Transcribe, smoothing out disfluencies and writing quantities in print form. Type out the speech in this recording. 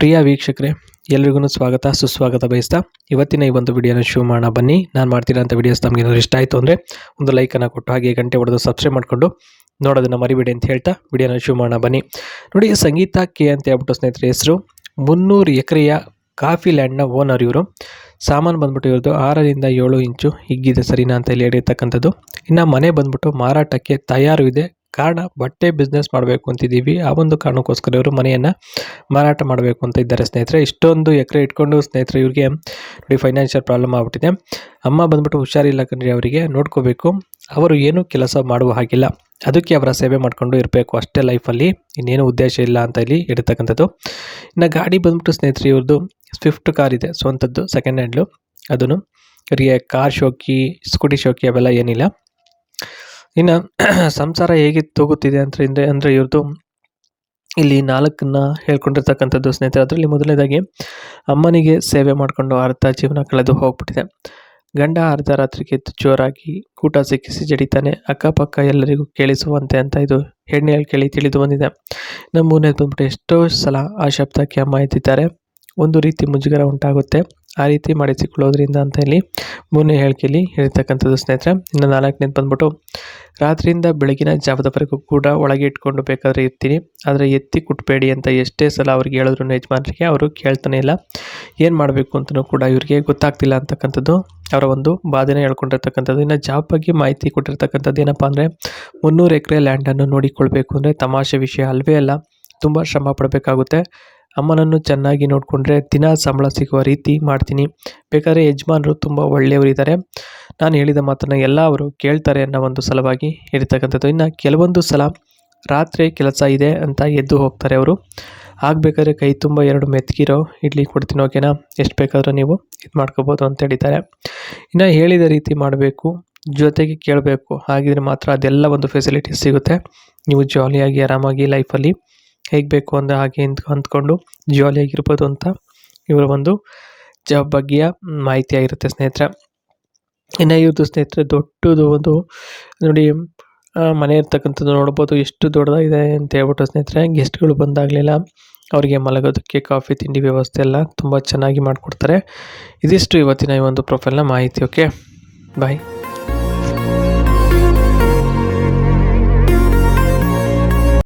ಪ್ರಿಯ ವೀಕ್ಷಕರೇ, ಎಲ್ರಿಗೂ ಸ್ವಾಗತ ಸುಸ್ವಾಗತ ಬಯಸ್ತಾ ಇವತ್ತಿನ ಈ ಒಂದು ವಿಡಿಯೋನ ಶುರು ಮಾಡೋಣ ಬನ್ನಿ. ನಾನು ಮಾಡ್ತಿರೋಂಥ ವಿಡಿಯೋಸ್ ನಮಗೆ ಏನಾದರೂ ಇಷ್ಟ ಆಯಿತು ಅಂದರೆ ಒಂದು ಲೈಕನ್ನು ಕೊಟ್ಟು ಹಾಗೆ ಗಂಟೆ ಹೊಡೆದು ಸಬ್ಸ್ಕ್ರೈಬ್ ಮಾಡಿಕೊಂಡು ನೋಡೋದನ್ನು ಮರಿಬೇಡಿ ಅಂತ ಹೇಳ್ತಾ ವಿಡಿಯೋನ ಶುರು ಮಾಡೋಣ ಬನ್ನಿ. ನೋಡಿ, ಸಂಗೀತ ಕೆ ಅಂತ ಹೇಳ್ಬಿಟ್ಟು ಸ್ನೇಹಿತರೆ ಹೆಸರು. 300 ಎಕರೆಯ ಕಾಫಿ ಲ್ಯಾಂಡ್ನ ಓನರ್ ಇವರು. ಸಾಮಾನು ಬಂದ್ಬಿಟ್ಟು ಇವ್ರದ್ದು 6ರಿಂದ 7 ಇಂಚು ಹಿಗ್ಗಿದೆ ಸರಿನಾ ಅಂತ ಇಲ್ಲಿ ಹೇಳಿರ್ತಕ್ಕಂಥದ್ದು. ಇನ್ನು ಮನೆ ಬಂದ್ಬಿಟ್ಟು ಮಾರಾಟಕ್ಕೆ ತಯಾರು ಇದೆ. ಕಾರಣ ಬಟ್ಟೆ ಬಿಸ್ನೆಸ್ ಮಾಡಬೇಕು ಅಂತಿದ್ದೀವಿ, ಆ ಒಂದು ಕಾರಣಕ್ಕೋಸ್ಕರ ಇವರು ಮನೆಯನ್ನು ಮಾರಾಟ ಮಾಡಬೇಕು ಅಂತ ಇದ್ದಾರೆ ಸ್ನೇಹಿತರೆ. ಇಷ್ಟೊಂದು ಎಕರೆ ಇಟ್ಕೊಂಡು ಸ್ನೇಹಿತರೆ ಇವ್ರಿಗೆ ನೋಡಿ ಫೈನಾನ್ಷಿಯಲ್ ಪ್ರಾಬ್ಲಮ್ ಆಗ್ಬಿಟ್ಟಿದೆ. ಅಮ್ಮ ಬಂದ್ಬಿಟ್ಟು ಹುಷಾರಿಲ್ಲ ಕಣ್ರಿ, ಅವರಿಗೆ ನೋಡ್ಕೋಬೇಕು. ಅವರು ಏನೂ ಕೆಲಸ ಮಾಡುವ ಹಾಗಿಲ್ಲ, ಅದಕ್ಕೆ ಅವರ ಸೇವೆ ಮಾಡಿಕೊಂಡು ಇರಬೇಕು ಅಷ್ಟೇ ಲೈಫಲ್ಲಿ, ಇನ್ನೇನು ಉದ್ದೇಶ ಇಲ್ಲ ಅಂತ ಇಲ್ಲಿ ಇರತಕ್ಕಂಥದ್ದು. ಇನ್ನು ಗಾಡಿ ಬಂದ್ಬಿಟ್ಟು ಸ್ನೇಹಿತರೆ ಇವ್ರದ್ದು ಸ್ವಿಫ್ಟ್ ಕಾರ್ ಇದೆ ಸ್ವಂತದ್ದು, ಸೆಕೆಂಡ್ ಹ್ಯಾಂಡ್ಲು. ಅದನ್ನು ಇವರಿಗೆ ಕಾರ್ ಶೋಕಿ ಸ್ಕೂಟಿ ಶೋಕಿ ಅವೆಲ್ಲ ಏನಿಲ್ಲ. ಇನ್ನು ಸಂಸಾರ ಹೇಗೆ ತೋಗುತ್ತಿದೆ ಅಂದರೆ ಇವ್ರದ್ದು ಇಲ್ಲಿ 4 ಹೇಳ್ಕೊಂಡಿರ್ತಕ್ಕಂಥದ್ದು ಸ್ನೇಹಿತರೆ. ಅದರಲ್ಲಿ ಮೊದಲನೇದಾಗಿ ಅಮ್ಮನಿಗೆ ಸೇವೆ ಮಾಡಿಕೊಂಡು ಅರ್ಧ ಜೀವನ ಕಳೆದು ಹೋಗ್ಬಿಟ್ಟಿದೆ. ಗಂಡ ಅರ್ಧ ರಾತ್ರಿಗೆ ಎದ್ದು ಜೋರಾಗಿ ಕೂಟ ಸಿಕ್ಕಿಸಿ ಜಡಿತಾನೆ, ಅಕ್ಕಪಕ್ಕ ಎಲ್ಲರಿಗೂ ಕೇಳಿಸುವಂತೆ ಅಂತ ಇದು ಹೆಣ್ಣು ಕೇಳಿ ತಿಳಿದು ಬಂದಿದೆ. ನಮ್ಮ ಮೂರನೇದು ಬಂದ್ಬಿಟ್ಟು ಎಷ್ಟೋ ಸಲ ಆ ಶಬ್ದಕ್ಕೆ ಅಮ್ಮ ಎದ್ದಿದ್ದಾರೆ. ಒಂದು ರೀತಿ ಮುಜುಗರ ಉಂಟಾಗುತ್ತೆ ಆ ರೀತಿ ಮಾಡಿಸಿಕೊಳ್ಳೋದ್ರಿಂದ ಅಂತ ಇಲ್ಲಿ 3ನೇ ಹೇಳಿಕೆಯಲ್ಲಿ ಹೇಳ್ತಕ್ಕಂಥದ್ದು ಸ್ನೇಹಿತರೆ. ಇನ್ನು 4ನೇದು ಬಂದ್ಬಿಟ್ಟು ರಾತ್ರಿಯಿಂದ ಬೆಳಗಿನ ಜಾವದವರೆಗೂ ಕೂಡ ಒಳಗೆ ಇಟ್ಕೊಂಡು ಬೇಕಾದರೆ ಇರ್ತೀನಿ, ಆದರೆ ಎತ್ತಿ ಕುಟ್ಬೇಡಿ ಅಂತ ಎಷ್ಟೇ ಸಲ ಅವ್ರಿಗೆ ಹೇಳಿದ್ರು ಯಜಮಾನರಿಗೆ, ಅವರು ಕೇಳ್ತಾನೆ ಇಲ್ಲ. ಏನು ಮಾಡಬೇಕು ಅಂತಲೂ ಕೂಡ ಇವ್ರಿಗೆ ಗೊತ್ತಾಗ್ತಿಲ್ಲ ಅಂತಕ್ಕಂಥದ್ದು ಅವರ ಒಂದು ಬಾಧೆನೇ ಹೇಳ್ಕೊಂಡಿರ್ತಕ್ಕಂಥದ್ದು. ಇನ್ನು ಜಾಬ್ ಬಗ್ಗೆ ಮಾಹಿತಿ ಕೊಟ್ಟಿರ್ತಕ್ಕಂಥದ್ದು ಏನಪ್ಪ ಅಂದರೆ 300 ಎಕರೆ ಲ್ಯಾಂಡನ್ನು ನೋಡಿಕೊಳ್ಬೇಕು ಅಂದರೆ ತಮಾಷೆ ವಿಷಯ ಅಲ್ವೇ ಅಲ್ಲ, ತುಂಬ ಶ್ರಮ ಪಡಬೇಕಾಗುತ್ತೆ. ಅಮ್ಮನನ್ನು ಚೆನ್ನಾಗಿ ನೋಡಿಕೊಂಡ್ರೆ ದಿನ ಸಂಬಳ ಸಿಗುವ ರೀತಿ ಮಾಡ್ತೀನಿ. ಬೇಕಾದರೆ ಯಜಮಾನರು ತುಂಬ ಒಳ್ಳೆಯವರಿದ್ದಾರೆ, ನಾನು ಹೇಳಿದ ಮಾತನ್ನು ಎಲ್ಲ ಅವರು ಕೇಳ್ತಾರೆ ಅನ್ನೋ ಒಂದು ಸಲುವಾಗಿ ಇರ್ತಕ್ಕಂಥದ್ದು. ಇನ್ನು ಕೆಲವೊಂದು ಸಲ ರಾತ್ರಿ ಕೆಲಸ ಇದೆ ಅಂತ ಎದ್ದು ಹೋಗ್ತಾರೆ ಅವರು. ಆಗಬೇಕಾದ್ರೆ ಕೈ ತುಂಬ 2 ಮೆತ್ಗಿರೋ ಇಡ್ಲಿ ಕೊಡ್ತೀನಿ, ಓಕೆನಾ, ಎಷ್ಟು ಬೇಕಾದರೂ ನೀವು ಇದು ಮಾಡ್ಕೋಬೋದು ಅಂತ ಹೇಳಿದ್ದಾರೆ. ಇನ್ನು ಹೇಳಿದ ರೀತಿ ಮಾಡಬೇಕು, ಜೊತೆಗೆ ಕೇಳಬೇಕು, ಹಾಗಿದ್ರೆ ಮಾತ್ರ ಅದೆಲ್ಲ ಒಂದು ಫೆಸಿಲಿಟೀಸ್ ಸಿಗುತ್ತೆ. ನೀವು ಜಾಲಿಯಾಗಿ ಆರಾಮಾಗಿ ಲೈಫಲ್ಲಿ ಹೇಗೆ ಬೇಕು ಅಂದರೆ ಹಾಗೆ ಅಂದ್ಕೊಂಡು ಜಾಲಿಯಾಗಿರ್ಬೋದು ಅಂತ ಇವರ ಒಂದು ಜಾಬ್ ಬಗ್ಗೆಯ ಮಾಹಿತಿ ಆಗಿರುತ್ತೆ ಸ್ನೇಹಿತರೆ. ಇನ್ನು ಇವ್ರದ್ದು ಸ್ನೇಹಿತರೆ ದೊಡ್ಡದು ಒಂದು ನೋಡಿ ಮನೆ ಇರ್ತಕ್ಕಂಥದ್ದು ನೋಡ್ಬೋದು, ಎಷ್ಟು ದೊಡ್ಡದಾಗಿದೆ ಅಂತ ಹೇಳ್ಬಿಟ್ಟು ಸ್ನೇಹಿತರೆ. ಗೆಸ್ಟ್ಗಳು ಬಂದಾಗಲೆಲ್ಲ ಅವರಿಗೆ ಮಲಗೋದಕ್ಕೆ ಕಾಫಿ ತಿಂಡಿ ವ್ಯವಸ್ಥೆ ಎಲ್ಲ ತುಂಬ ಚೆನ್ನಾಗಿ ಮಾಡಿಕೊಡ್ತಾರೆ. ಇದಿಷ್ಟು ಇವತ್ತಿನ ಈ ಒಂದು ಪ್ರೊಫೈಲ್ನ ಮಾಹಿತಿ. ಓಕೆ, ಬಾಯ್.